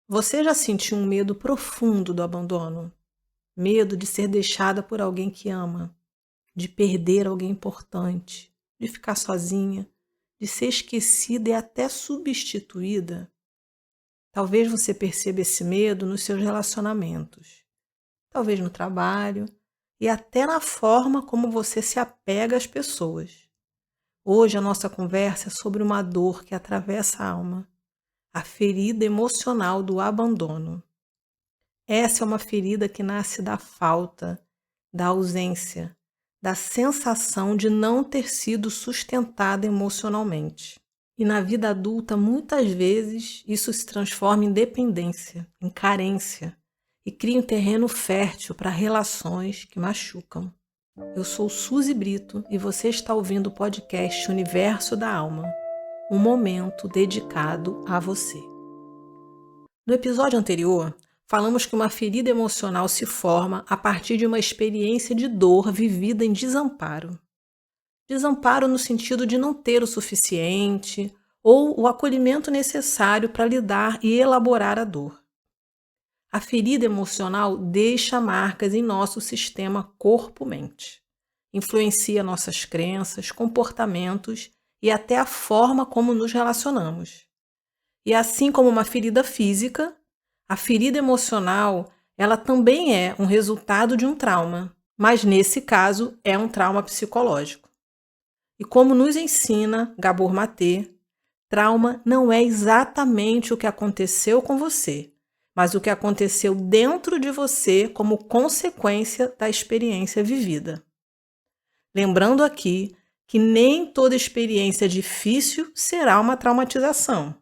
Você já sentiu um medo profundo do abandono? Medo de ser deixada por alguém que ama, de perder alguém importante, de ficar sozinha, de ser esquecida e até substituída? Talvez você perceba esse medo nos seus relacionamentos, talvez no trabalho e até na forma como você se apega às pessoas. Hoje a nossa conversa é sobre uma dor que atravessa a alma, a ferida emocional do abandono. Essa é uma ferida que nasce da falta, da ausência, da sensação de não ter sido sustentada emocionalmente. E na vida adulta, muitas vezes, isso se transforma em dependência, em carência, e cria um terreno fértil para relações que machucam. Eu sou Suzy Brito e você está ouvindo o podcast Universo da Alma, um momento dedicado a você. No episódio anterior, falamos que uma ferida emocional se forma a partir de uma experiência de dor vivida em desamparo. Desamparo no sentido de não ter o suficiente ou o acolhimento necessário para lidar e elaborar a dor. A ferida emocional deixa marcas em nosso sistema corpo-mente. Influencia nossas crenças, comportamentos e até a forma como nos relacionamos. E assim como uma ferida física, a ferida emocional, ela também é um resultado de um trauma, mas nesse caso é um trauma psicológico. E como nos ensina Gabor Maté, trauma não é exatamente o que aconteceu com você, mas o que aconteceu dentro de você como consequência da experiência vivida. Lembrando aqui que nem toda experiência difícil será uma traumatização.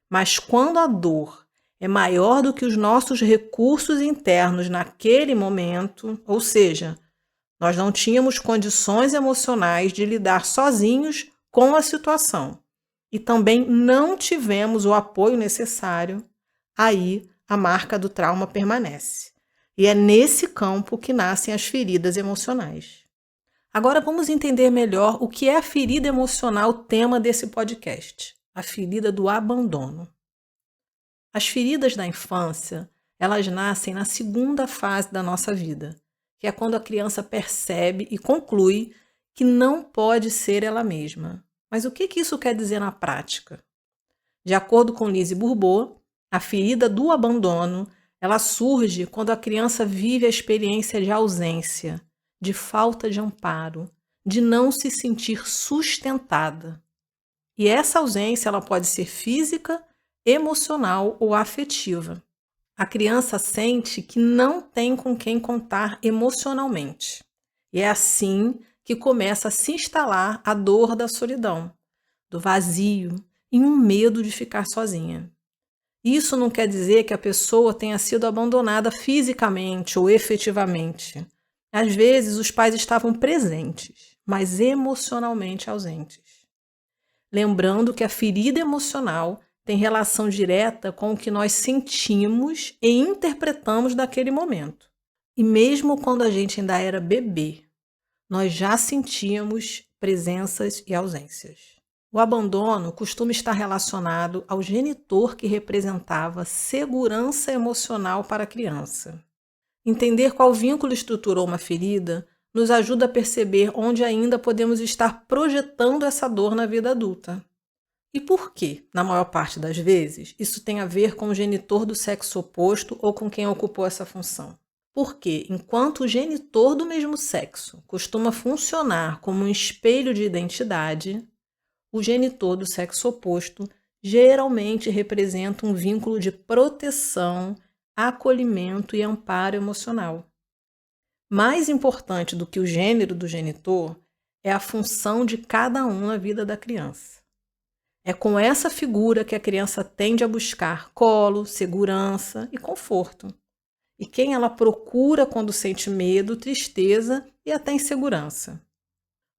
Mas quando a dor é maior do que os nossos recursos internos naquele momento, ou seja, nós não tínhamos condições emocionais de lidar sozinhos com a situação e também não tivemos o apoio necessário, aí a marca do trauma permanece. E é nesse campo que nascem as feridas emocionais. Agora vamos entender melhor o que é a ferida emocional, tema desse podcast, a ferida do abandono. As feridas da infância, elas nascem na segunda fase da nossa vida, que é quando a criança percebe e conclui que não pode ser ela mesma. Mas o que isso quer dizer na prática? De acordo com Lise Bourbeau, a ferida do abandono, ela surge quando a criança vive a experiência de ausência, de falta de amparo, de não se sentir sustentada. E essa ausência ela pode ser física, emocional ou afetiva. A criança sente que não tem com quem contar emocionalmente. E é assim que começa a se instalar a dor da solidão, do vazio e um medo de ficar sozinha. Isso não quer dizer que a pessoa tenha sido abandonada fisicamente ou efetivamente. Às vezes os pais estavam presentes, mas emocionalmente ausentes. Lembrando que a ferida emocional tem relação direta com o que nós sentimos e interpretamos daquele momento. E mesmo quando a gente ainda era bebê, nós já sentíamos presenças e ausências. O abandono costuma estar relacionado ao genitor que representava segurança emocional para a criança. Entender qual vínculo estruturou uma ferida nos ajuda a perceber onde ainda podemos estar projetando essa dor na vida adulta. E por que, na maior parte das vezes, isso tem a ver com o genitor do sexo oposto ou com quem ocupou essa função? Porque, enquanto o genitor do mesmo sexo costuma funcionar como um espelho de identidade, o genitor do sexo oposto geralmente representa um vínculo de proteção, acolhimento e amparo emocional. Mais importante do que o gênero do genitor é a função de cada um na vida da criança. É com essa figura que a criança tende a buscar colo, segurança e conforto. E quem ela procura quando sente medo, tristeza e até insegurança.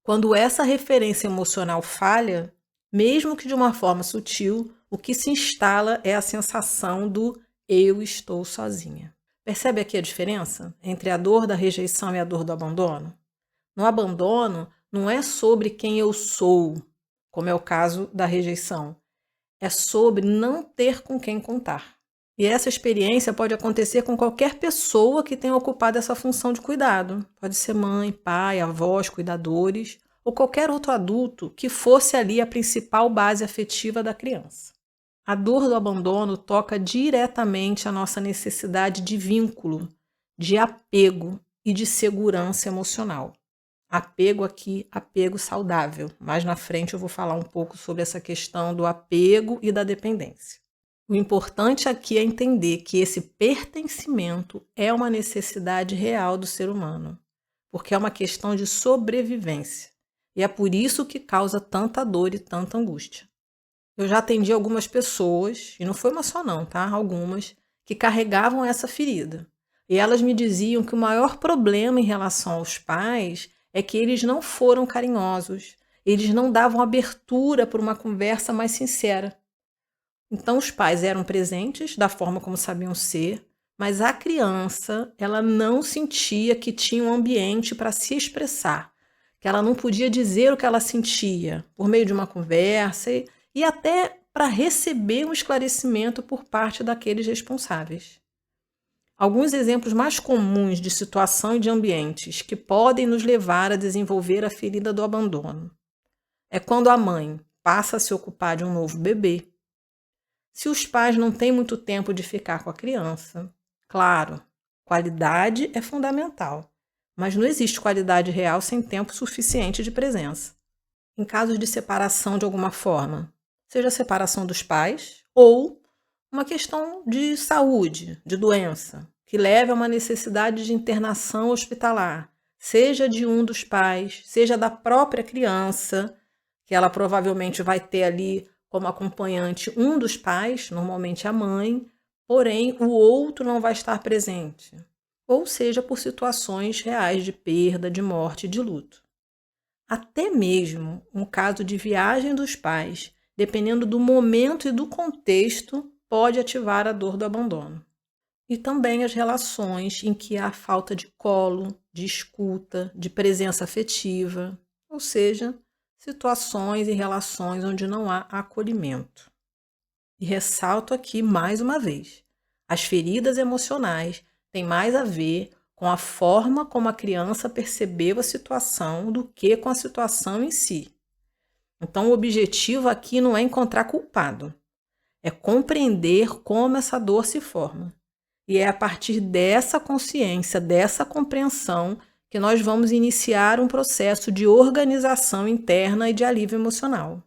Quando essa referência emocional falha, mesmo que de uma forma sutil, o que se instala é a sensação do eu estou sozinha. Percebe aqui a diferença entre a dor da rejeição e a dor do abandono? No abandono, não é sobre quem eu sou, como é o caso da rejeição. É sobre não ter com quem contar. E essa experiência pode acontecer com qualquer pessoa que tenha ocupado essa função de cuidado. Pode ser mãe, pai, avós, cuidadores, ou qualquer outro adulto que fosse ali a principal base afetiva da criança. A dor do abandono toca diretamente a nossa necessidade de vínculo, de apego e de segurança emocional. Apego aqui, apego saudável. Mais na frente eu vou falar um pouco sobre essa questão do apego e da dependência. O importante aqui é entender que esse pertencimento é uma necessidade real do ser humano, porque é uma questão de sobrevivência. E é por isso que causa tanta dor e tanta angústia. Eu já atendi algumas pessoas, e não foi uma só não, tá? Algumas, que carregavam essa ferida. E elas me diziam que o maior problema em relação aos pais é que eles não foram carinhosos, eles não davam abertura para uma conversa mais sincera. Então os pais eram presentes da forma como sabiam ser, mas a criança, ela não sentia que tinha um ambiente para se expressar, que ela não podia dizer o que ela sentia por meio de uma conversa e até para receber um esclarecimento por parte daqueles responsáveis. Alguns exemplos mais comuns de situação e de ambientes que podem nos levar a desenvolver a ferida do abandono é quando a mãe passa a se ocupar de um novo bebê. Se os pais não têm muito tempo de ficar com a criança, claro, qualidade é fundamental, mas não existe qualidade real sem tempo suficiente de presença. Em casos de separação de alguma forma, seja a separação dos pais ou uma questão de saúde, de doença, que leve a uma necessidade de internação hospitalar, seja de um dos pais, seja da própria criança, que ela provavelmente vai ter ali como acompanhante um dos pais, normalmente a mãe, porém o outro não vai estar presente, ou seja, por situações reais de perda, de morte, de luto. Até mesmo um caso de viagem dos pais, dependendo do momento e do contexto, pode ativar a dor do abandono. E também as relações em que há falta de colo, de escuta, de presença afetiva, ou seja, situações e relações onde não há acolhimento. E ressalto aqui mais uma vez, as feridas emocionais têm mais a ver com a forma como a criança percebeu a situação do que com a situação em si. Então, o objetivo aqui não é encontrar culpado, é compreender como essa dor se forma. E é a partir dessa consciência, dessa compreensão, que nós vamos iniciar um processo de organização interna e de alívio emocional.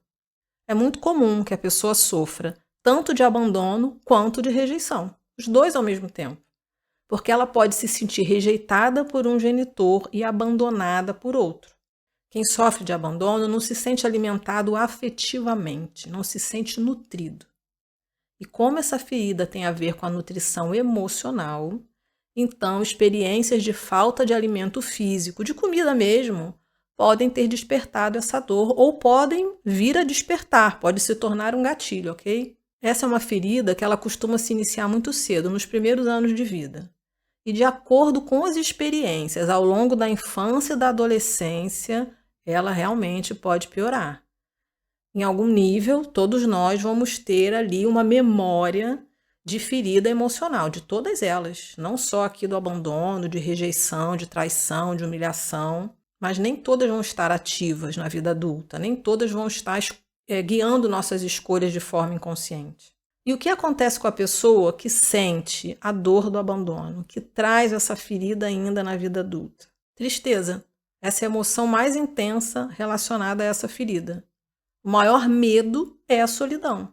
É muito comum que a pessoa sofra tanto de abandono quanto de rejeição, os dois ao mesmo tempo, porque ela pode se sentir rejeitada por um genitor e abandonada por outro. Quem sofre de abandono não se sente alimentado afetivamente, não se sente nutrido. E como essa ferida tem a ver com a nutrição emocional, então experiências de falta de alimento físico, de comida mesmo, podem ter despertado essa dor ou podem vir a despertar, pode se tornar um gatilho, ok? Essa é uma ferida que ela costuma se iniciar muito cedo, nos primeiros anos de vida. E de acordo com as experiências ao longo da infância e da adolescência, ela realmente pode piorar. Em algum nível, todos nós vamos ter ali uma memória de ferida emocional, de todas elas, não só aqui do abandono, de rejeição, de traição, de humilhação, mas nem todas vão estar ativas na vida adulta, nem todas vão estar guiando nossas escolhas de forma inconsciente. E o que acontece com a pessoa que sente a dor do abandono, que traz essa ferida ainda na vida adulta? Tristeza. Essa é a emoção mais intensa relacionada a essa ferida. O maior medo é a solidão.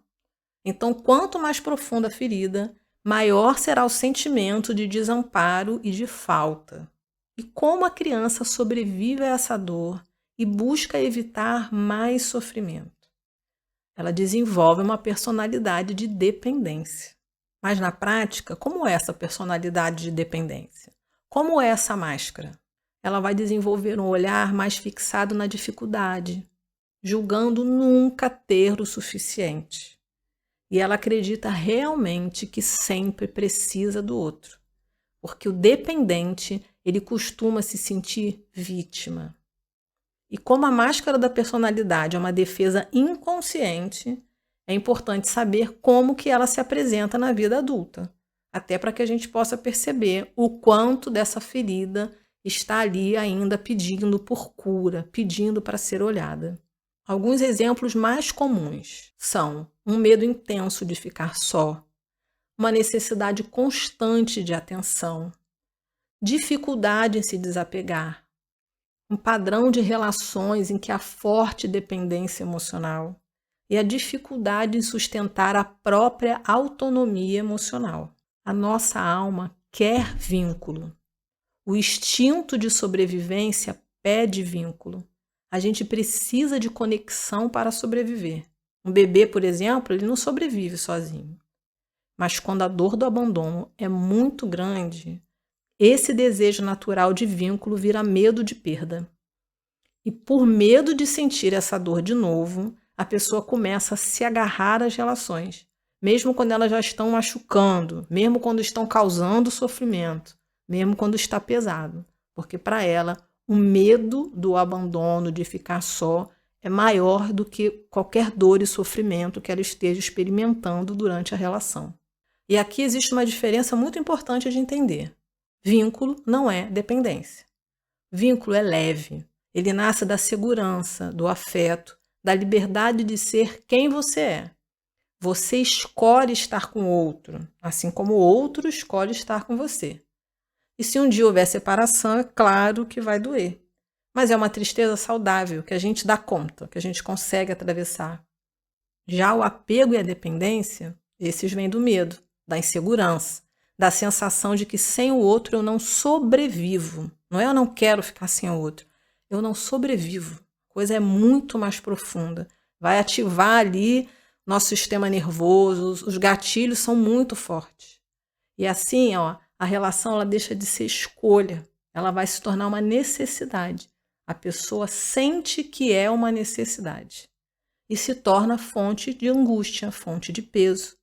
Então, quanto mais profunda a ferida, maior será o sentimento de desamparo e de falta. E como a criança sobrevive a essa dor e busca evitar mais sofrimento? Ela desenvolve uma personalidade de dependência. Mas na prática, como é essa personalidade de dependência? Como é essa máscara? Ela vai desenvolver um olhar mais fixado na dificuldade, julgando nunca ter o suficiente. E ela acredita realmente que sempre precisa do outro, porque o dependente, ele costuma se sentir vítima. E como a máscara da personalidade é uma defesa inconsciente, é importante saber como que ela se apresenta na vida adulta, até para que a gente possa perceber o quanto dessa ferida está ali ainda pedindo por cura, pedindo para ser olhada. Alguns exemplos mais comuns são um medo intenso de ficar só, uma necessidade constante de atenção, dificuldade em se desapegar, um padrão de relações em que há forte dependência emocional e a dificuldade em sustentar a própria autonomia emocional. A nossa alma quer vínculo. O instinto de sobrevivência pede vínculo. A gente precisa de conexão para sobreviver. Um bebê, por exemplo, ele não sobrevive sozinho. Mas quando a dor do abandono é muito grande, esse desejo natural de vínculo vira medo de perda. E por medo de sentir essa dor de novo, a pessoa começa a se agarrar às relações, mesmo quando elas já estão machucando, mesmo quando estão causando sofrimento, mesmo quando está pesado. Porque para ela, o medo do abandono, de ficar só, é maior do que qualquer dor e sofrimento que ela esteja experimentando durante a relação. E aqui existe uma diferença muito importante de entender. Vínculo não é dependência. Vínculo é leve. Ele nasce da segurança, do afeto, da liberdade de ser quem você é. Você escolhe estar com o outro, assim como o outro escolhe estar com você. E se um dia houver separação, é claro que vai doer. Mas é uma tristeza saudável, que a gente dá conta, que a gente consegue atravessar. Já o apego e a dependência, esses vêm do medo, da insegurança, da sensação de que sem o outro eu não sobrevivo. Não é eu não quero ficar sem o outro, eu não sobrevivo. A coisa é muito mais profunda. Vai ativar ali nosso sistema nervoso, os gatilhos são muito fortes. E assim, a relação ela deixa de ser escolha, ela vai se tornar uma necessidade. A pessoa sente que é uma necessidade e se torna fonte de angústia, fonte de peso.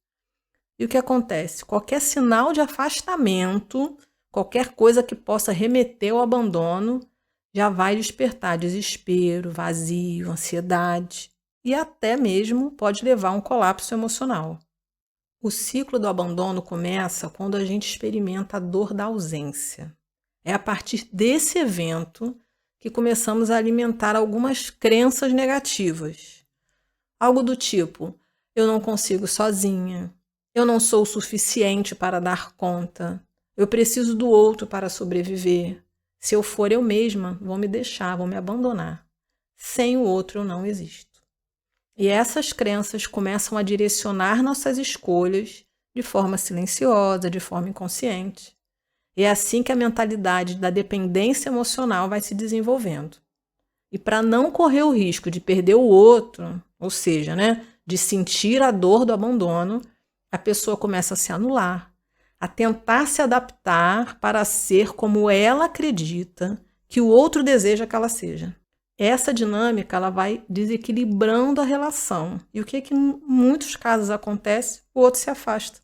E o que acontece? Qualquer sinal de afastamento, qualquer coisa que possa remeter ao abandono, já vai despertar desespero, vazio, ansiedade e até mesmo pode levar a um colapso emocional. O ciclo do abandono começa quando a gente experimenta a dor da ausência. É a partir desse evento que começamos a alimentar algumas crenças negativas. Algo do tipo, eu não consigo sozinha, eu não sou o suficiente para dar conta, eu preciso do outro para sobreviver. Se eu for eu mesma, vão me deixar, vão me abandonar. Sem o outro eu não existo. E essas crenças começam a direcionar nossas escolhas de forma silenciosa, de forma inconsciente. E é assim que a mentalidade da dependência emocional vai se desenvolvendo. E para não correr o risco de perder o outro, ou seja, de sentir a dor do abandono, a pessoa começa a se anular, a tentar se adaptar para ser como ela acredita que o outro deseja que ela seja. Essa dinâmica ela vai desequilibrando a relação. E o que em muitos casos acontece? O outro se afasta.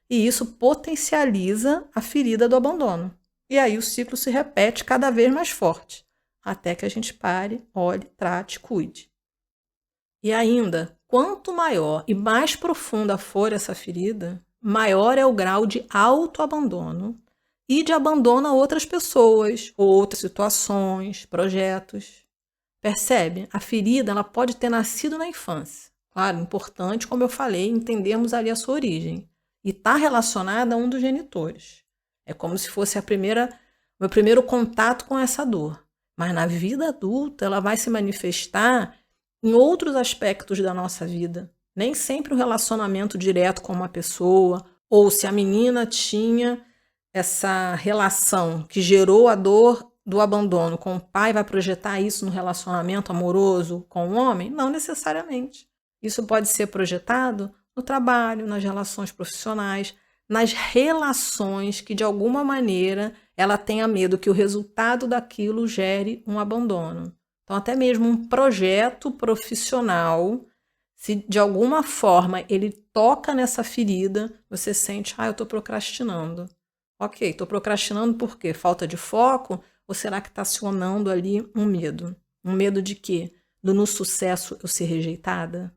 E isso potencializa a ferida do abandono. E aí o ciclo se repete cada vez mais forte, até que a gente pare, olhe, trate, cuide. E ainda, quanto maior e mais profunda for essa ferida, maior é o grau de autoabandono e de abandono a outras pessoas, outras situações, projetos. Percebe? A ferida ela pode ter nascido na infância. Claro, importante, como eu falei, entendermos ali a sua origem. E está relacionada a um dos genitores. É como se fosse o meu primeiro contato com essa dor. Mas na vida adulta ela vai se manifestar em outros aspectos da nossa vida. Nem sempre um relacionamento direto com uma pessoa, ou se a menina tinha essa relação que gerou a dor do abandono com o pai, vai projetar isso no relacionamento amoroso com o homem? Não necessariamente. Isso pode ser projetado no trabalho, nas relações profissionais, nas relações que de alguma maneira ela tenha medo que o resultado daquilo gere um abandono. Então até mesmo um projeto profissional, se de alguma forma ele toca nessa ferida, você sente, eu estou procrastinando. Ok, estou procrastinando por quê? Falta de foco? Ou será que está acionando ali um medo? Um medo de quê? Do no sucesso eu ser rejeitada?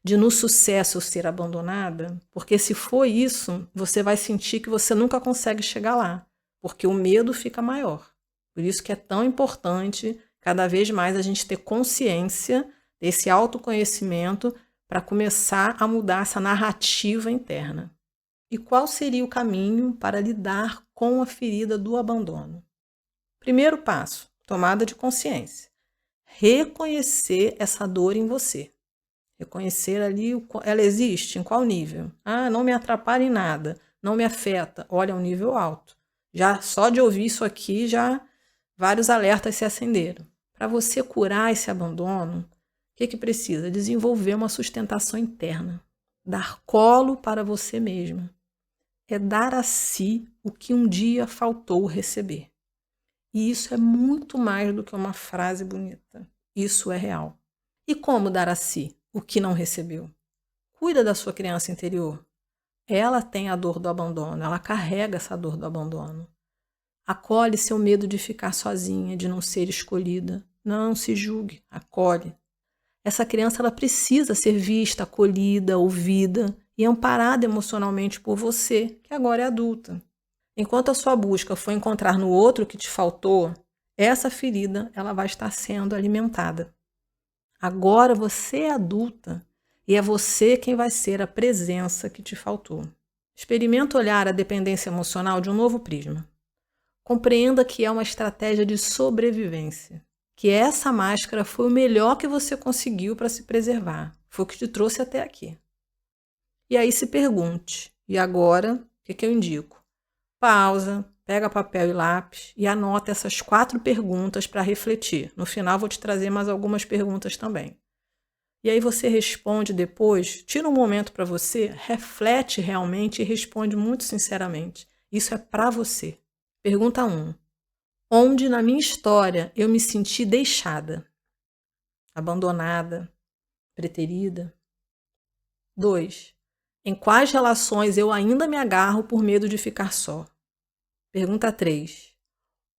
de no sucesso eu ser abandonada, porque se for isso, você vai sentir que você nunca consegue chegar lá, porque o medo fica maior. Por isso que é tão importante, cada vez mais, a gente ter consciência desse autoconhecimento para começar a mudar essa narrativa interna. E qual seria o caminho para lidar com a ferida do abandono? Primeiro passo, tomada de consciência. Reconhecer essa dor em você. Reconhecer ali, ela existe, em qual nível? Ah, não me atrapalha em nada, não me afeta. Olha, é um nível alto. Já só de ouvir isso aqui, já vários alertas se acenderam. Para você curar esse abandono, o que precisa? Desenvolver uma sustentação interna. Dar colo para você mesma. É dar a si o que um dia faltou receber. E isso é muito mais do que uma frase bonita. Isso é real. E como dar a si o que não recebeu? Cuida da sua criança interior. Ela tem a dor do abandono, ela carrega essa dor do abandono. Acolhe seu medo de ficar sozinha, de não ser escolhida. Não se julgue, acolhe. Essa criança ela precisa ser vista, acolhida, ouvida e amparada emocionalmente por você, que agora é adulta. Enquanto a sua busca for encontrar no outro o que te faltou, essa ferida ela vai estar sendo alimentada. Agora você é adulta e é você quem vai ser a presença que te faltou. Experimenta olhar a dependência emocional de um novo prisma. Compreenda que é uma estratégia de sobrevivência, que essa máscara foi o melhor que você conseguiu para se preservar, foi o que te trouxe até aqui. E aí se pergunte, e agora, o que eu indico? Pausa, pega papel e lápis e anota essas 4 perguntas para refletir. No final vou te trazer mais algumas perguntas também. E aí você responde depois, tira um momento para você, reflete realmente e responde muito sinceramente. Isso é para você. Pergunta 1. Onde na minha história eu me senti deixada, abandonada, preterida? 2. Em quais relações eu ainda me agarro por medo de ficar só? Pergunta 3.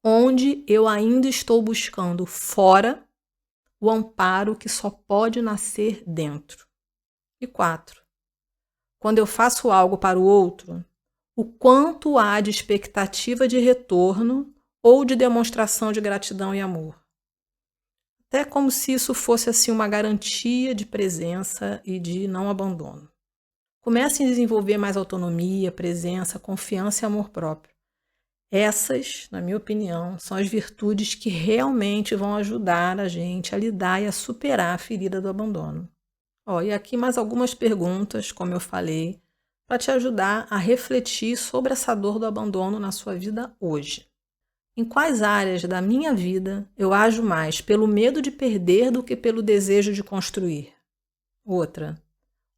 Onde eu ainda estou buscando fora o amparo que só pode nascer dentro? E 4. Quando eu faço algo para o outro, o quanto há de expectativa de retorno ou de demonstração de gratidão e amor? Até como se isso fosse assim uma garantia de presença e de não abandono. Comece a desenvolver mais autonomia, presença, confiança e amor próprio. Essas, na minha opinião, são as virtudes que realmente vão ajudar a gente a lidar e a superar a ferida do abandono. E aqui mais algumas perguntas, como eu falei, para te ajudar a refletir sobre essa dor do abandono na sua vida hoje. Em quais áreas da minha vida eu ajo mais pelo medo de perder do que pelo desejo de construir? Outra,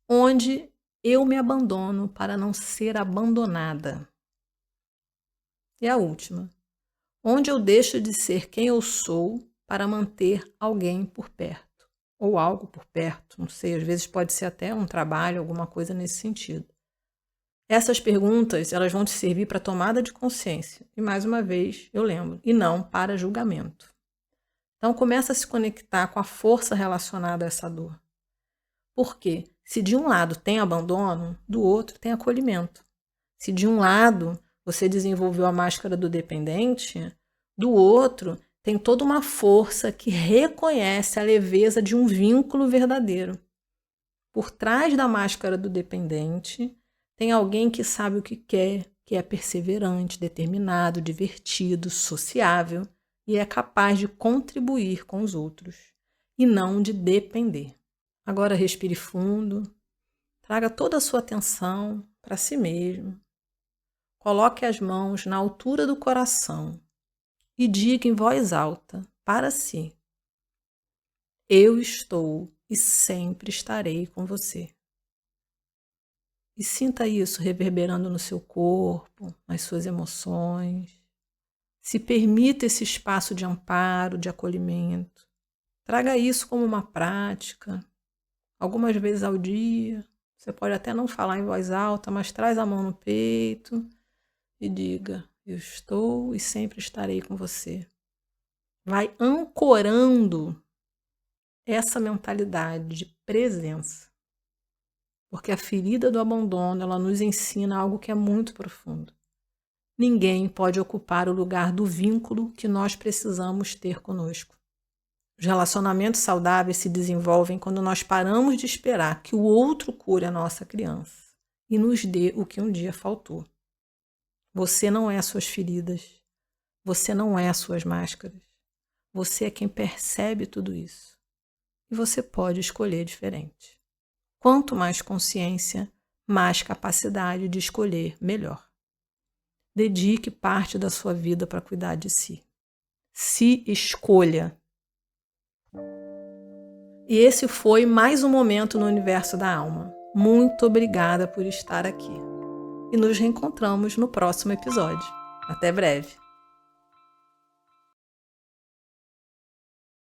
onde eu me abandono para não ser abandonada? E a última, onde eu deixo de ser quem eu sou para manter alguém por perto? Ou algo por perto, não sei, às vezes pode ser até um trabalho, alguma coisa nesse sentido. Essas perguntas, elas vão te servir para tomada de consciência. E mais uma vez, eu lembro, e não para julgamento. Então começa a se conectar com a força relacionada a essa dor. Por quê? Se de um lado tem abandono, do outro tem acolhimento. Se de um lado você desenvolveu a máscara do dependente, do outro tem toda uma força que reconhece a leveza de um vínculo verdadeiro. Por trás da máscara do dependente, tem alguém que sabe o que é perseverante, determinado, divertido, sociável e é capaz de contribuir com os outros e não de depender. Agora respire fundo, traga toda a sua atenção para si mesmo. Coloque as mãos na altura do coração e diga em voz alta para si: eu estou e sempre estarei com você. E sinta isso reverberando no seu corpo, nas suas emoções. Se permita esse espaço de amparo, de acolhimento. Traga isso como uma prática, algumas vezes ao dia. Você pode até não falar em voz alta, mas traz a mão no peito e diga: eu estou e sempre estarei com você. Vai ancorando essa mentalidade de presença. Porque a ferida do abandono, ela nos ensina algo que é muito profundo. Ninguém pode ocupar o lugar do vínculo que nós precisamos ter conosco. Os relacionamentos saudáveis se desenvolvem quando nós paramos de esperar que o outro cure a nossa criança e nos dê o que um dia faltou. Você não é suas feridas. Você não é suas máscaras. Você é quem percebe tudo isso. E você pode escolher diferente. Quanto mais consciência, mais capacidade de escolher melhor. Dedique parte da sua vida para cuidar de si. Se escolha. E esse foi mais um momento no Universo da Alma. Muito obrigada por estar aqui. E nos reencontramos no próximo episódio. Até breve.